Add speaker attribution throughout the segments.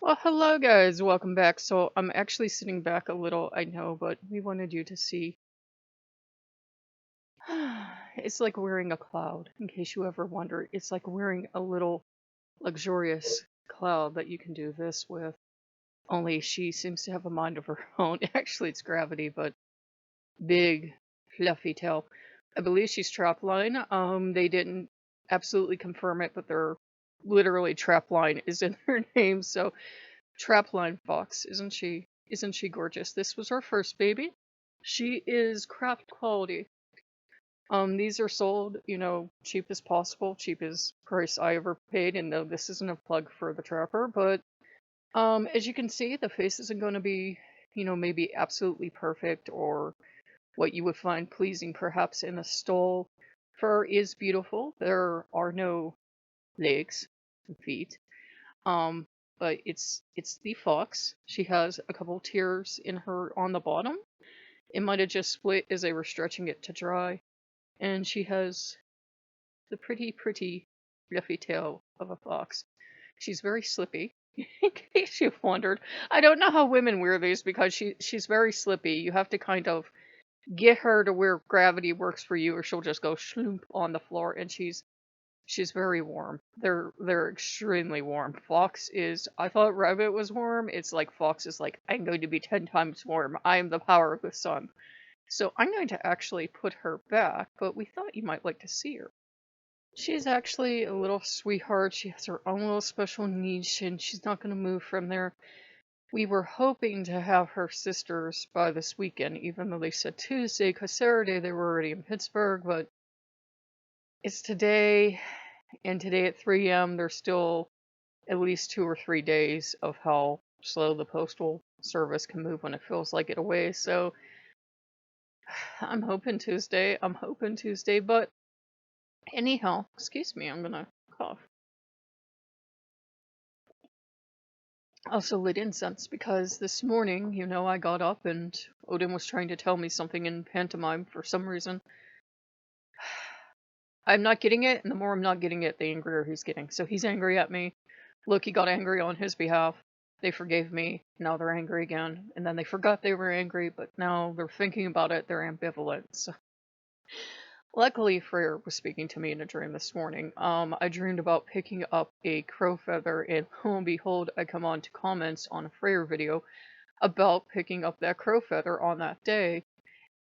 Speaker 1: Well, hello guys, welcome back. So I'm actually sitting back a little, I know, but we wanted you to see. It's like wearing a cloud, in case you ever wondered. It's like wearing a little luxurious cloud that you can do this with. Only she seems to have a mind of her own. Actually, it's gravity, but big, fluffy tail. I believe she's trapline. They didn't absolutely confirm it, but they're literally trapline is in her name, so Trapline Fox, isn't she? Isn't she gorgeous? This was our first baby. She is craft quality. These are sold, cheap as possible, cheap as price I ever paid, and no, this isn't a plug for the trapper, but as you can see, the face isn't going to be, maybe absolutely perfect or what you would find pleasing perhaps in a stole. Fur is beautiful. There are no legs and feet. Um, but it's the fox. She has a couple tears in her on the bottom. It might have just split as they were stretching it to dry. And she has the pretty fluffy tail of a fox. She's very slippy. In case you've wondered, I don't know how women wear these because she's very slippy. You have to kind of get her to where gravity works for you, or she'll just go shloomp on the floor. And she's very warm. They're extremely warm. Fox is, I thought rabbit was warm. It's like Fox is like, I'm going to be 10 times warm. I am the power of the sun. So I'm going to actually put her back, but we thought you might like to see her. She's actually a little sweetheart. She has her own little special niche, and she's not going to move from there. We were hoping to have her sisters by this weekend, even though they said Tuesday, because Saturday they were already in Pittsburgh, but it's today, and today at 3 a.m. there's still at least 2 or 3 days of how slow the postal service can move when it feels like it away. So I'm hoping Tuesday. But anyhow, excuse me, I'm gonna cough. Also lit incense because this morning, I got up and Odin was trying to tell me something in pantomime for some reason. I'm not getting it, and the more I'm not getting it, the angrier he's getting. So he's angry at me. Loki got angry on his behalf. They forgave me. Now they're angry again. And then they forgot they were angry, but now they're thinking about it. They're ambivalent. So luckily, Freyr was speaking to me in a dream this morning. I dreamed about picking up a crow feather, and lo and behold, I come on to comments on a Freyr video about picking up that crow feather on that day.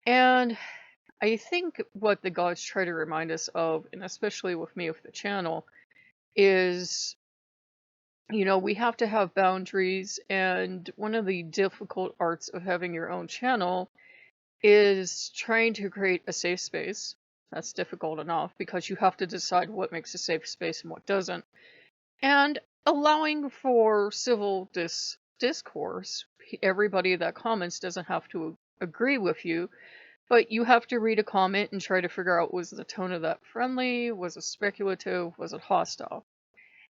Speaker 1: And I think what the gods try to remind us of, and especially with me with the channel, is we have to have boundaries, and one of the difficult arts of having your own channel is trying to create a safe space. That's difficult enough because you have to decide what makes a safe space and what doesn't. And allowing for civil discourse. Everybody that comments doesn't have to agree with you, but you have to read a comment and try to figure out, was the tone of that friendly? Was it speculative? Was it hostile?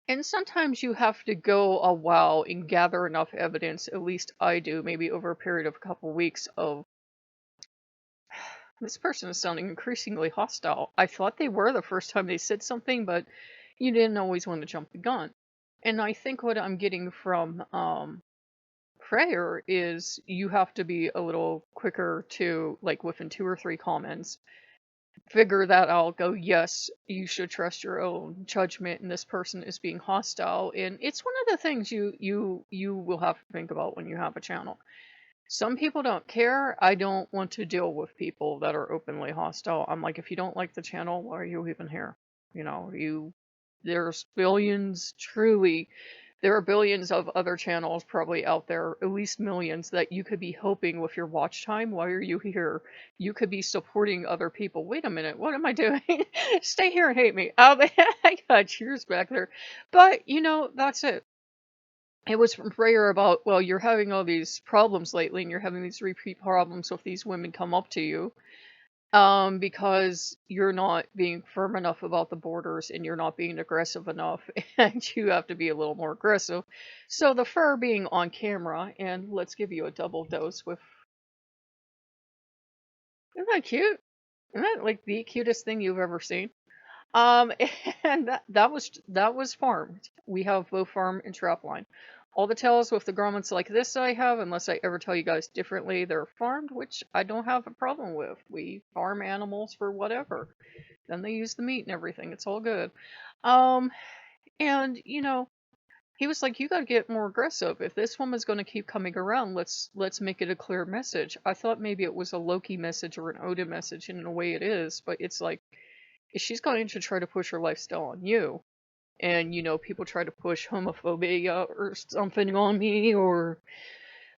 Speaker 1: And sometimes you have to go a while and gather enough evidence, at least I do, maybe over a period of a couple weeks of, this person is sounding increasingly hostile. I thought they were the first time they said something, but you didn't always want to jump the gun. And I think what I'm getting from Freyr is you have to be a little quicker to, like, within 2 or 3 comments, figure that out, go, yes, you should trust your own judgment, and this person is being hostile. And it's one of the things you will have to think about when you have a channel. Some people don't care. I don't want to deal with people that are openly hostile. I'm like, if you don't like the channel, why are you even here? There's billions, truly, there are billions of other channels probably out there, at least millions, that you could be helping with your watch time. Why are you here? You could be supporting other people. Wait a minute, what am I doing? Stay here and hate me. I got cheers back there. But, that's it. It was from Freyr about, well, you're having all these problems lately, and you're having these repeat problems with these women come up to you. Because you're not being firm enough about the borders and you're not being aggressive enough, and you have to be a little more aggressive. So the fur being on camera, and let's give you a double dose with. Isn't that cute? Isn't that like the cutest thing you've ever seen? Um, and that was farmed. We have both farm and trap line. All the tails with the grommets like this I have, unless I ever tell you guys differently, they're farmed, which I don't have a problem with. We farm animals for whatever. Then they use the meat and everything. It's all good. Um, and he was like, "You gotta get more aggressive. If this woman's gonna keep coming around, let's make it a clear message." I thought maybe it was a Loki message or an Odin message, and in a way it is, but it's like, if she's going to try to push her lifestyle on you, and people try to push homophobia or something on me, or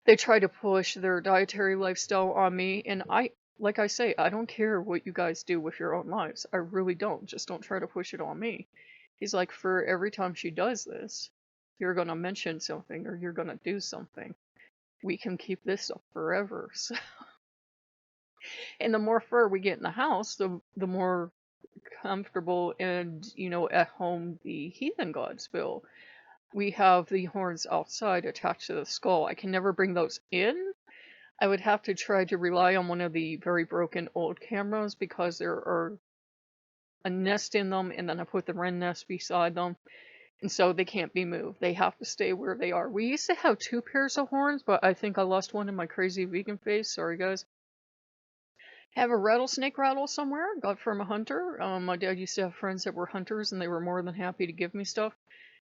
Speaker 1: they try to push their dietary lifestyle on me, and like I say, I don't care what you guys do with your own lives. I really don't. Just don't try to push it on me. He's like, for every time she does this, you're gonna mention something or you're gonna do something. We can keep this up forever. So, and the more fur we get in the house, the more comfortable and at home the heathen gods feel. We have the horns outside attached to the skull. I can never bring those in. I would have to try to rely on one of the very broken old cameras because there are a nest in them, and then I put the wren nest beside them, and so they can't be moved. They have to stay where they are. We used to have 2 pairs of horns, but I think I lost one in my crazy vegan phase. Sorry, guys. Have a rattlesnake rattle somewhere. Got from a hunter. My dad used to have friends that were hunters, and they were more than happy to give me stuff.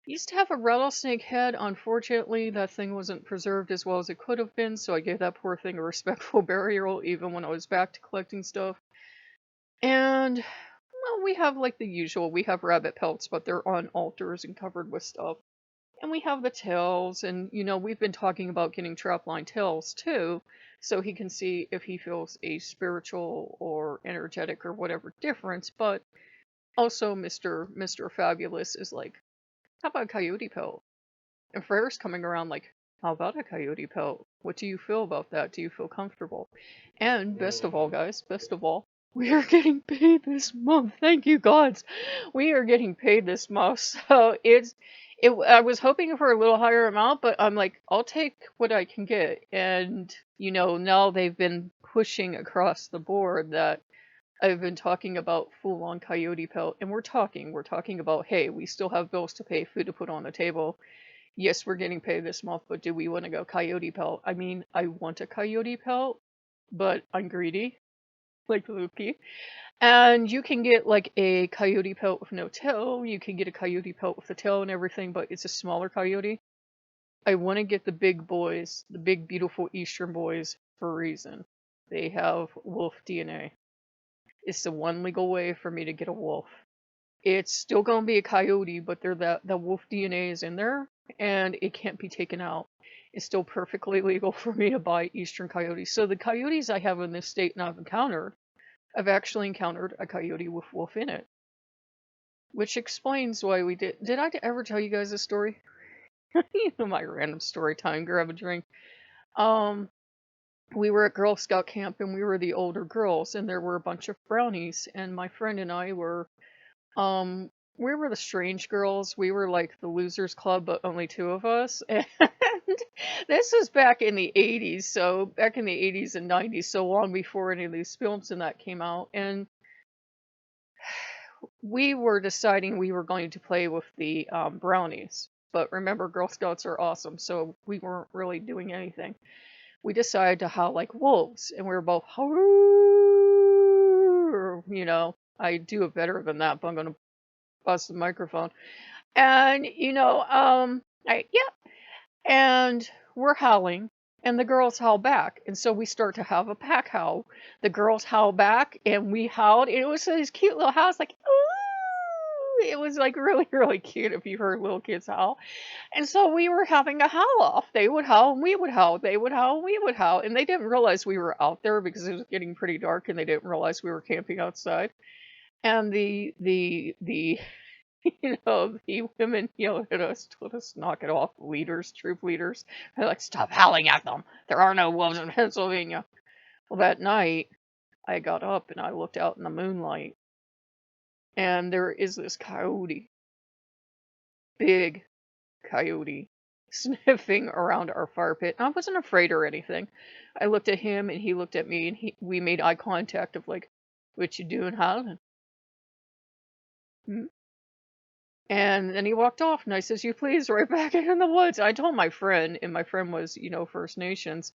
Speaker 1: Used to have a rattlesnake head. Unfortunately, that thing wasn't preserved as well as it could have been, so I gave that poor thing a respectful burial even when I was back to collecting stuff. And, well, we have like the usual. We have rabbit pelts, but they're on altars and covered with stuff. And we have the tails, and we've been talking about getting trapline tails too, so he can see if he feels a spiritual or energetic or whatever difference. But also, Mr. Fabulous is like, how about a coyote pelt? And Freyr's coming around like, how about a coyote pelt? What do you feel about that? Do you feel comfortable? And best of all, guys, best of all, we are getting paid this month. Thank you, gods. We are getting paid this month. So I was hoping for a little higher amount, but I'm like, I'll take what I can get. And, now they've been pushing across the board that I've been talking about full-on coyote pelt, and we're talking about, hey, we still have bills to pay, food to put on the table. Yes, we're getting paid this month, but do we want to go coyote pelt? I mean, I want a coyote pelt, but I'm greedy, like Loki. And you can get like a coyote pelt with no tail. You can get a coyote pelt with a tail and everything, but it's a smaller coyote. I want to get the big boys, the big, beautiful Eastern boys, for a reason. They have wolf DNA. It's the one legal way for me to get a wolf. It's still gonna be a coyote, but the wolf DNA is in there, and it can't be taken out. It's still perfectly legal for me to buy Eastern coyotes. So the coyotes I have in this state and I've actually encountered a coyote with wolf in it. Which explains why we did. Did I ever tell you guys this story? My random story time, grab a drink. We were at Girl Scout camp and we were the older girls, and there were a bunch of brownies, and my friend and I were we were the strange girls. We were like the losers club, but only 2 of us. And this was back in the 80s. So back in the 80s and 90s, so long before any of these films and that came out. And we were deciding we were going to play with the brownies. But remember, Girl Scouts are awesome, so we weren't really doing anything. We decided to howl like wolves, and we were both, I do it better than that, but I'm going to bust the microphone. And, and we're howling, and the girls howl back. And so we start to have a pack howl. The girls howl back, and we howled. And it was this cute little howl. Like, ooh! It was like really, really cute if you heard little kids howl. And so we were having a howl off. They would howl, and we would howl. They would howl, and we would howl. And they didn't realize we were out there because it was getting pretty dark, and they didn't realize we were camping outside. And the the women yelled at us, told us knock it off. Leaders, troop leaders, they're like, stop howling at them. There are no wolves in Pennsylvania. Well, that night, I got up and I looked out in the moonlight, and there is this coyote, big coyote, sniffing around our fire pit. I wasn't afraid or anything. I looked at him and he looked at me, and we made eye contact of like, what you doing howling? Hmm? And then he walked off, and I says, "You please, right back in the woods." I told my friend, and my friend was, First Nations.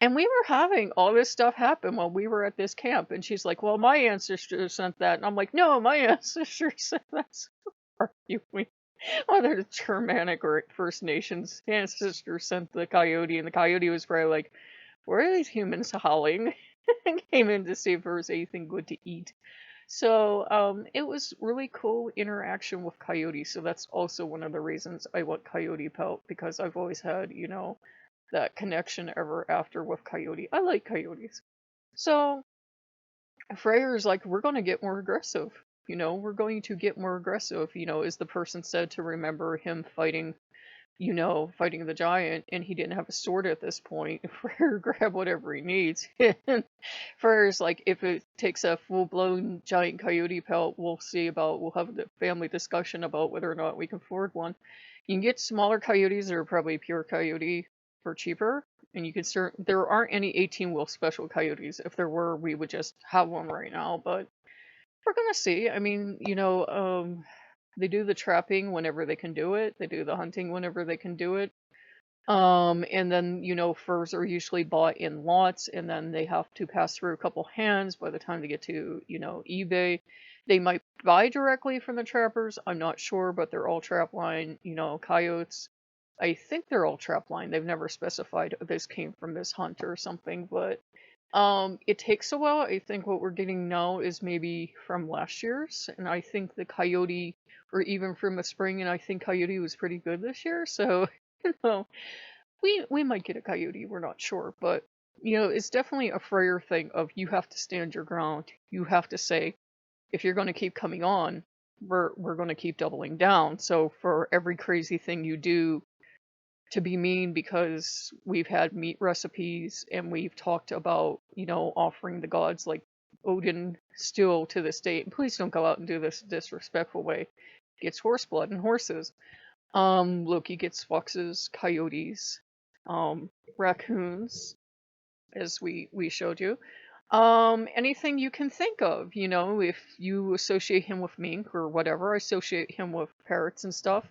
Speaker 1: And we were having all this stuff happen while we were at this camp. And she's like, "Well, my ancestors sent that." And I'm like, "No, my ancestors sent that." So arguing whether the Germanic or First Nations ancestors sent the coyote. And the coyote was probably like, "Where are these humans howling?" and came in to see if there was anything good to eat. So it was really cool interaction with coyotes. So that's also one of the reasons I want coyote pelt, because I've always had, that connection ever after with coyote. I like coyotes. So Freyr's like, "We're going to get more aggressive. We're going to get more aggressive, as the person said, to remember him fighting, fighting the giant, and he didn't have a sword at this point. Freyr grab whatever he needs." And Freyr's like, "If it takes a full-blown giant coyote pelt, we'll have the family discussion about whether or not we can afford one. You can get smaller coyotes that are probably pure coyote for cheaper, and you can there aren't any 18-wheel special coyotes. If there were, we would just have one right now, but we're gonna see. I mean, they do the trapping whenever they can do it. They do the hunting whenever they can do it. And then, furs are usually bought in lots, and then they have to pass through a couple hands by the time they get to, eBay. They might buy directly from the trappers. I'm not sure, but they're all trap line, coyotes. I think they're all trap line. They've never specified this came from this hunt or something, but it takes a while. I think what we're getting now is maybe from last year's, and I think the coyote, or even from the spring, and I think coyote was pretty good this year, so you know, we might get a coyote. We're not sure, but it's definitely a Freyr thing of you have to stand your ground. You have to say, if you're going to keep coming on, we're going to keep doubling down. So for every crazy thing you do to be mean, because we've had meat recipes and we've talked about, offering the gods like Odin still to this date. And please don't go out and do this disrespectful way. Gets horse blood and horses. Loki gets foxes, coyotes, raccoons, as we showed you. Anything you can think of, if you associate him with mink or whatever, associate him with parrots and stuff,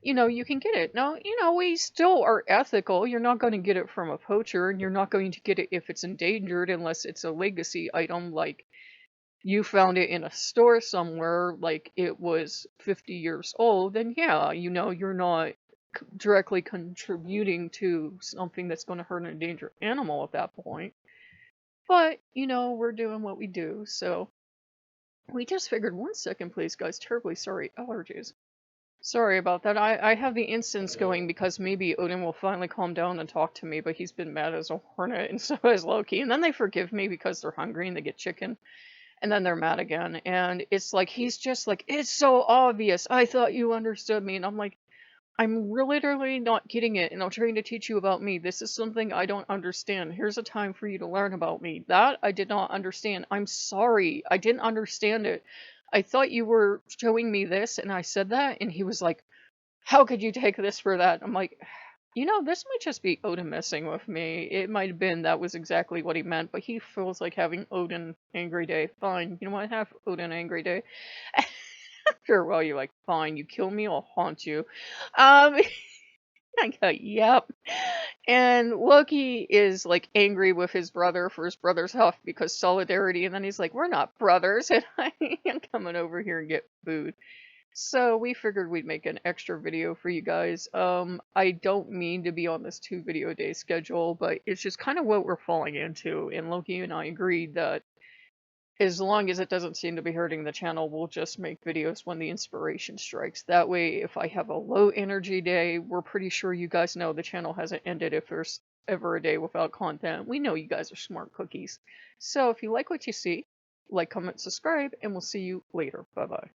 Speaker 1: you can get it. Now, we still are ethical. You're not going to get it from a poacher, and you're not going to get it if it's endangered unless it's a legacy item, like you found it in a store somewhere, like it was 50 years old, then yeah, you're not directly contributing to something that's going to hurt an endangered animal at that point. But, we're doing what we do, so we just figured, 1 second, please, guys. Terribly sorry. Allergies. Sorry about that. I have the instance going because maybe Odin will finally calm down and talk to me, but he's been mad as a hornet, and so has Loki. And then they forgive me because they're hungry and they get chicken. And then they're mad again. And it's like, he's just like, "It's so obvious. I thought you understood me." And I'm like, "I'm literally not getting it, and I'm trying to teach you about me. This is something I don't understand. Here's a time for you to learn about me. That I did not understand. I'm sorry. I didn't understand it. I thought you were showing me this," and I said that, and he was like, "How could you take this for that?" I'm like, this might just be Odin messing with me. It might have been that was exactly what he meant, but he feels like having Odin angry day. Fine. You know what? Have Odin angry day. After a while, you're like, "Fine, you kill me, I'll haunt you." Um, I go, "Yep." And Loki is like angry with his brother for his brother's huff because solidarity, and then he's like, "We're not brothers," and I am coming over here and get food. So we figured we'd make an extra video for you guys. I don't mean to be on this 2 video day schedule, but it's just kind of what we're falling into. And Loki and I agreed that as long as it doesn't seem to be hurting the channel, we'll just make videos when the inspiration strikes. That way, if I have a low energy day, we're pretty sure you guys know the channel hasn't ended if there's ever a day without content. We know you guys are smart cookies. So if you like what you see, like, comment, subscribe, and we'll see you later. Bye-bye.